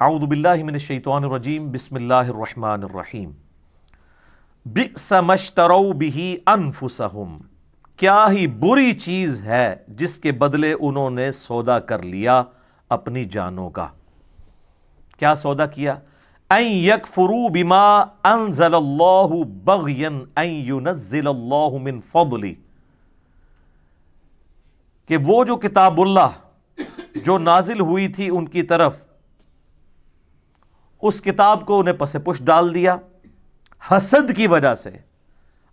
اعوذ باللہ من الشیطان الرجیم بسم اللہ الرحمن الرحیم بئس ما اشتروا بہ انفسہم، کیا ہی بری چیز ہے جس کے بدلے انہوں نے سودا کر لیا اپنی جانوں کا۔ کیا سودا کیا؟ ان یکفروا بما انزل اللہ بغیا ان ینزل اللہ من فضلہ، کہ وہ جو کتاب اللہ جو نازل ہوئی تھی ان کی طرف، اس کتاب کو انہیں پس پش ڈال دیا حسد کی وجہ سے۔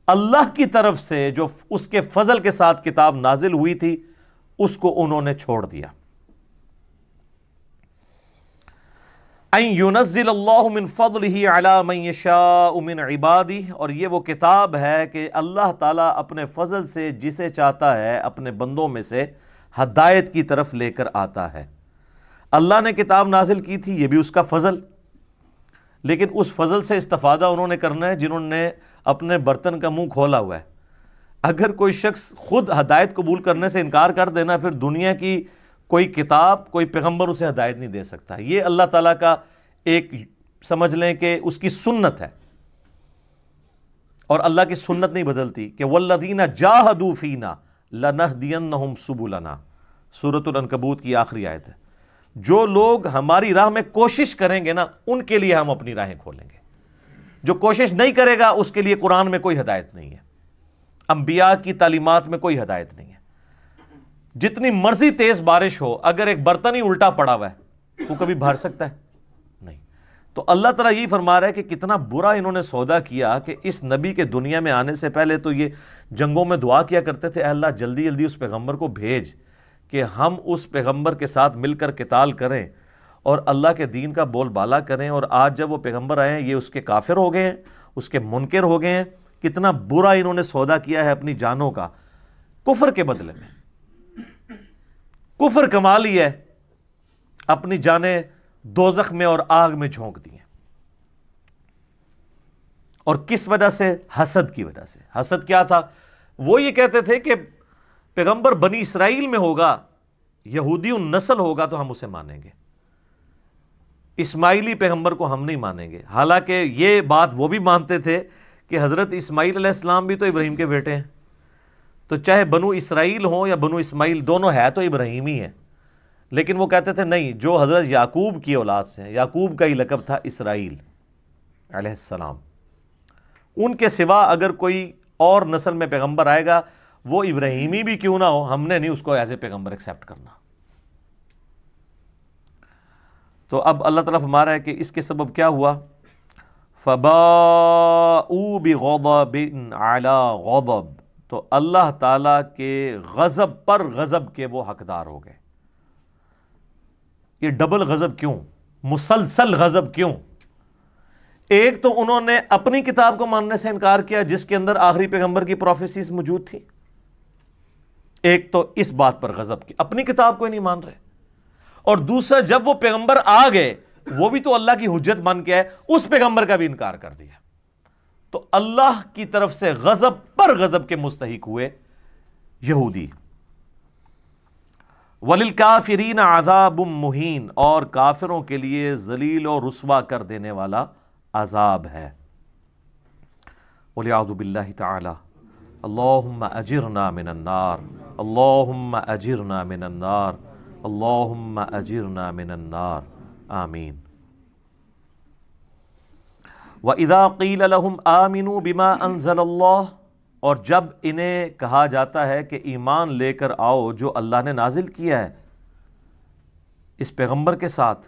اللہ کی طرف سے جو اس کے فضل کے ساتھ کتاب نازل ہوئی تھی اس کو انہوں نے چھوڑ دیا۔ ان ینزل اللہ من فضلہ علی من یشاء من عبادہ، اور یہ وہ کتاب ہے کہ اللہ تعالیٰ اپنے فضل سے جسے چاہتا ہے اپنے بندوں میں سے ہدایت کی طرف لے کر آتا ہے۔ اللہ نے کتاب نازل کی تھی، یہ بھی اس کا فضل، لیکن اس فضل سے استفادہ انہوں نے کرنا ہے جنہوں نے اپنے برتن کا منہ کھولا ہوا ہے۔ اگر کوئی شخص خود ہدایت قبول کرنے سے انکار کر دینا، پھر دنیا کی کوئی کتاب کوئی پیغمبر اسے ہدایت نہیں دے سکتا۔ یہ اللہ تعالیٰ کا ایک سمجھ لیں کہ اس کی سنت ہے، اور اللہ کی سنت نہیں بدلتی کہ والذین جاہدوا فینا لنہدینہم سبلنا، سورۃ العنکبوت کی آخری آیت ہے۔ جو لوگ ہماری راہ میں کوشش کریں گے نا، ان کے لیے ہم اپنی راہیں کھولیں گے۔ جو کوشش نہیں کرے گا اس کے لیے قرآن میں کوئی ہدایت نہیں ہے، انبیاء کی تعلیمات میں کوئی ہدایت نہیں ہے۔ جتنی مرضی تیز بارش ہو، اگر ایک برتن ہی الٹا پڑا ہوا ہے وہ کبھی بھر سکتا ہے؟ نہیں۔ تو اللہ تعالیٰ یہی فرما رہا ہے کہ کتنا برا انہوں نے سودا کیا کہ اس نبی کے دنیا میں آنے سے پہلے تو یہ جنگوں میں دعا کیا کرتے تھے، اے اللہ جلدی جلدی اس پیغمبر کو بھیج کہ ہم اس پیغمبر کے ساتھ مل کر قتال کریں اور اللہ کے دین کا بول بالا کریں۔ اور آج جب وہ پیغمبر آئے ہیں یہ اس کے کافر ہو گئے ہیں، اس کے منکر ہو گئے ہیں۔ کتنا برا انہوں نے سودا کیا ہے اپنی جانوں کا کفر کے بدلے میں۔ کفر کما لی ہے، اپنی جانیں دوزخ میں اور آگ میں جھونک دی ہیں۔ اور کس وجہ سے؟ حسد کی وجہ سے۔ حسد کیا تھا؟ وہ یہ کہتے تھے کہ پیغمبر بنی اسرائیل میں ہوگا، یہودی النسل ہوگا تو ہم اسے مانیں گے، اسماعیلی پیغمبر کو ہم نہیں مانیں گے۔ حالانکہ یہ بات وہ بھی مانتے تھے کہ حضرت اسماعیل علیہ السلام بھی تو ابراہیم کے بیٹے ہیں، تو چاہے بنو اسرائیل ہوں یا بنو اسماعیل، دونوں ہے تو ابراہیم ہی ہیں۔ لیکن وہ کہتے تھے نہیں، جو حضرت یعقوب کی اولاد سے ہیں، یعقوب کا ہی لقب تھا اسرائیل علیہ السلام، ان کے سوا اگر کوئی اور نسل میں پیغمبر آئے گا وہ ابراہیمی بھی کیوں نہ ہو، ہم نے نہیں اس کو ایز اے پیغمبر ایکسیپٹ کرنا۔ تو اب اللہ تعالیٰ فرما رہا ہے کہ اس کے سبب کیا ہوا؟ فَبَاءُوا بِغَضَبٍ عَلَىٰ غَضَبٍ، تو اللہ تعالیٰ کے غضب پر غضب کے وہ حقدار ہو گئے۔ یہ ڈبل غضب کیوں؟ مسلسل غضب کیوں؟ ایک تو انہوں نے اپنی کتاب کو ماننے سے انکار کیا جس کے اندر آخری پیغمبر کی پروفیسیز موجود تھی، ایک تو اس بات پر غضب کی اپنی کتاب کو ہی نہیں مان رہے، اور دوسرا جب وہ پیغمبر آ گئے وہ بھی تو اللہ کی حجت بن کے ہے، اس پیغمبر کا بھی انکار کر دیا۔ تو اللہ کی طرف سے غضب پر غضب کے مستحق ہوئے یہودی۔ وَلِلْكَافِرِينَ عَذَابٌ مُّهِينٌ، اور کافروں کے لیے ذلیل اور رسوا کر دینے والا عذاب ہے۔ وَلِعَوْذُ بِاللَّهِ تَعَالَى اللہم اجرنا من النار، اللہم اجرنا من النار، اللہم اجرنا من النار، آمین۔ وَإِذَا قِيلَ لَهُمْ آمِنُوا بِمَا أَنزَلَ اللَّهُ، اور جب انہیں کہا جاتا ہے کہ ایمان لے کر آؤ جو اللہ نے نازل کیا ہے اس پیغمبر کے ساتھ،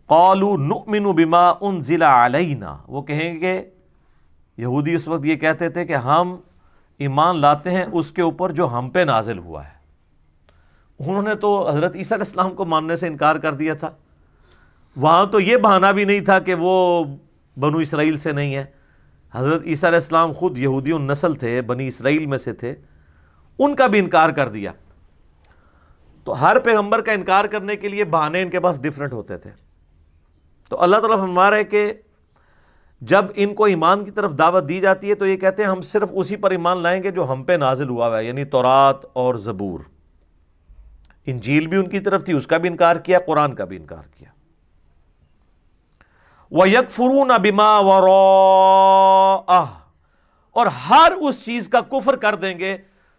قَالُوا نُؤْمِنُ بِمَا أُنزِلَ عَلَيْنَا، وہ کہیں گے، یہودی اس وقت یہ کہتے تھے کہ ہم ایمان لاتے ہیں اس کے اوپر جو ہم پہ نازل ہوا ہے۔ انہوں نے تو حضرت عیسیٰ علیہ السلام کو ماننے سے انکار کر دیا تھا، وہاں تو یہ بہانہ بھی نہیں تھا کہ وہ بنو اسرائیل سے نہیں ہے، حضرت عیسیٰ علیہ السلام خود یہودی النسل تھے، بنی اسرائیل میں سے تھے، ان کا بھی انکار کر دیا۔ تو ہر پیغمبر کا انکار کرنے کے لیے بہانے ان کے پاس ڈیفرنٹ ہوتے تھے۔ تو اللہ تعالیٰ فرما رہا ہے کہ جب ان کو ایمان کی طرف دعوت دی جاتی ہے تو یہ کہتے ہیں ہم صرف اسی پر ایمان لائیں گے جو ہم پہ نازل ہوا ہے، یعنی تورات اور زبور۔ انجیل بھی ان کی طرف تھی، اس کا بھی انکار کیا، قرآن کا بھی انکار کیا۔ وَيَكْفُرُونَ بِمَا وَرَاءَهُ، اور ہر اس چیز کا کفر کر دیں گے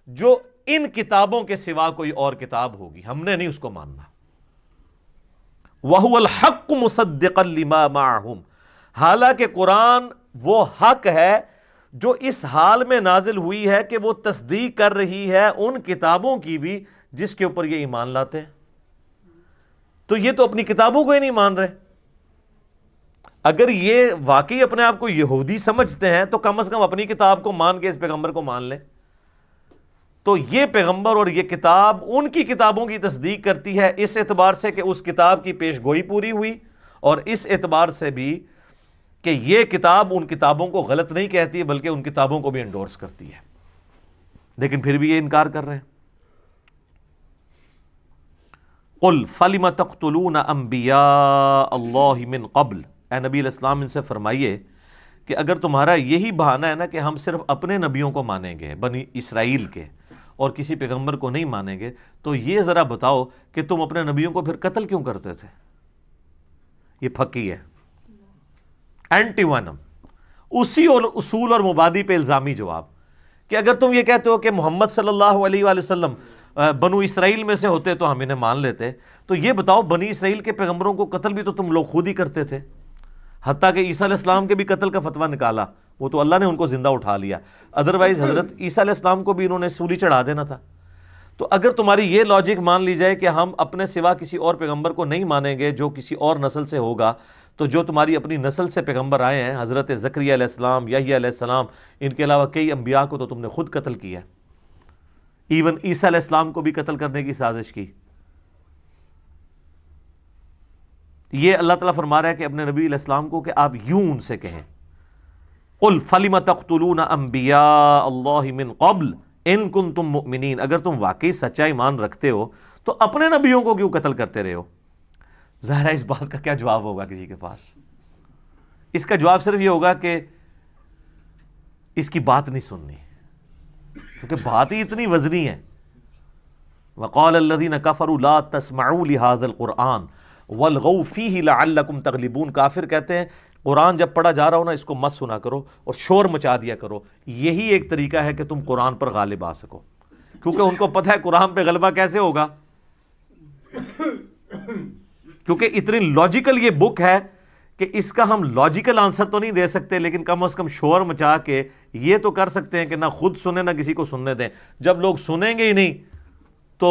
جو ان کتابوں کے سوا کوئی اور کتاب ہوگی، ہم نے نہیں اس کو ماننا۔ وَهُوَ الْحَقُّ مُصَدِّقًا لِمَا مَعَهُمْ، حالانکہ قرآن وہ حق ہے جو اس حال میں نازل ہوئی ہے کہ وہ تصدیق کر رہی ہے ان کتابوں کی بھی جس کے اوپر یہ ایمان لاتے ہیں۔ تو یہ تو اپنی کتابوں کو ہی نہیں مان رہے۔ اگر یہ واقعی اپنے آپ کو یہودی سمجھتے ہیں تو کم از کم اپنی کتاب کو مان کے اس پیغمبر کو مان لیں۔ تو یہ پیغمبر اور یہ کتاب ان کی کتابوں کی تصدیق کرتی ہے، اس اعتبار سے کہ اس کتاب کی پیش گوئی پوری ہوئی، اور اس اعتبار سے بھی کہ یہ کتاب ان کتابوں کو غلط نہیں کہتی بلکہ ان کتابوں کو بھی انڈورس کرتی ہے، لیکن پھر بھی یہ انکار کر رہے ہیں۔ قُلْ فَلِمَ تَقْتُلُونَ أَنْبِيَاءَ اللَّهِ مِنْ قَبْلِ، اے نبی علیہ السلام ان سے فرمائیے کہ اگر تمہارا یہی بہانہ ہے نا کہ ہم صرف اپنے نبیوں کو مانیں گے بنی اسرائیل کے اور کسی پیغمبر کو نہیں مانیں گے، تو یہ ذرا بتاؤ کہ تم اپنے نبیوں کو پھر قتل کیوں کرتے تھے؟ یہ پھکی ہے، اینٹی وینم، اسی اصول اور مبادی پہ الزامی جواب کہ اگر تم یہ کہتے ہو کہ محمد صلی اللہ علیہ وآلہ وسلم بنو اسرائیل میں سے ہوتے تو ہم انہیں مان لیتے، تو یہ بتاؤ بنی اسرائیل کے پیغمبروں کو قتل بھی تو تم لوگ خود ہی کرتے تھے، حتیٰ کہ عیسیٰ علیہ السلام کے بھی قتل کا فتویٰ نکالا، وہ تو اللہ نے ان کو زندہ اٹھا لیا، ادروائز حضرت عیسیٰ علیہ السلام کو بھی انہوں نے سولی چڑھا دینا تھا۔ تو اگر تمہاری یہ لاجک مان لی جائے کہ ہم اپنے سوا کسی اور پیغمبر کو نہیں مانیں گے جو کسی اور نسل سے ہوگا، تو جو تمہاری اپنی نسل سے پیغمبر آئے ہیں، حضرت زکریا علیہ السلام، یحییٰ علیہ السلام، ان کے علاوہ کئی انبیاء کو تو تم نے خود قتل کیا، ایون عیسیٰ علیہ السلام کو بھی قتل کرنے کی سازش کی۔ یہ اللہ تعالیٰ فرما رہا ہے کہ اپنے نبی علیہ السلام کو کہ آپ یوں ان سے کہیں، قُلْ فَلِمَ تَقْتُلُونَ أَنْبِيَاءَ اللَّهِ مِنْ قَبْلِ إِن كُنْتُم مُؤْمِنِينَ، اگر تم واقعی سچا ایمان رکھتے ہو تو اپنے نبیوں کو کیوں قتل کرتے رہے ہو؟ ظاہر ہے اس بات کا کیا جواب ہوگا کسی کے پاس؟ اس کا جواب صرف یہ ہوگا کہ اس کی بات نہیں سننی، کیونکہ بات ہی اتنی وزنی ہے۔ وَقَالَ الَّذِينَ كَفَرُوا لَا تَسْمَعُوا لِهَذَا الْقُرْآنِ وَالْغَوْا فِيهِ لَعَلَّكُمْ تَغْلِبُونَ، کافر کہتے ہیں قرآن جب پڑھا جا رہا ہو نا اس کو مت سنا کرو اور شور مچا دیا کرو، یہی ایک طریقہ ہے کہ تم قرآن پر غالب آ سکو، کیونکہ ان کو پتہ ہے قرآن پہ غلبہ کیسے ہوگا، کیونکہ اتنی لاجیکل یہ بک ہے کہ اس کا ہم لاجیکل آنسر تو نہیں دے سکتے، لیکن کم از کم شور مچا کے یہ تو کر سکتے ہیں کہ نہ خود سنیں نہ کسی کو سننے دیں۔ جب لوگ سنیں گے ہی نہیں تو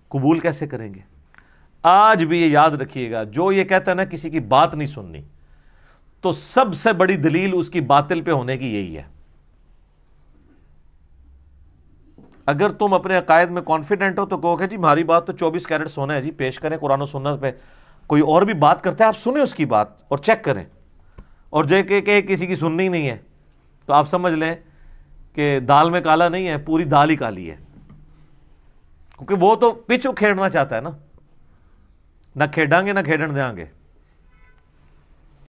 قبول کیسے کریں گے؟ آج بھی یہ یاد رکھیے گا، جو یہ کہتا ہے نا کسی کی بات نہیں سننی، تو سب سے بڑی دلیل اس کی باطل پہ ہونے کی یہی ہے۔ اگر تم اپنے عقائد میں کانفیڈنٹ ہو تو کہو کہ جی ہماری بات تو 24 کیرٹ سونا ہے جی، پیش کریں قرآن و سنت پہ، کوئی اور بھی بات کرتا ہے آپ سنیں اس کی بات اور چیک کریں، اور جو کہ کسی کی سننی نہیں ہے تو آپ سمجھ لیں کہ دال میں کالا نہیں ہے، پوری دال ہی کالی ہے، کیونکہ وہ تو پچ کھیڑنا چاہتا ہے نا، نہ کھیڈاں گے نہ کھیڈن دیاں گے۔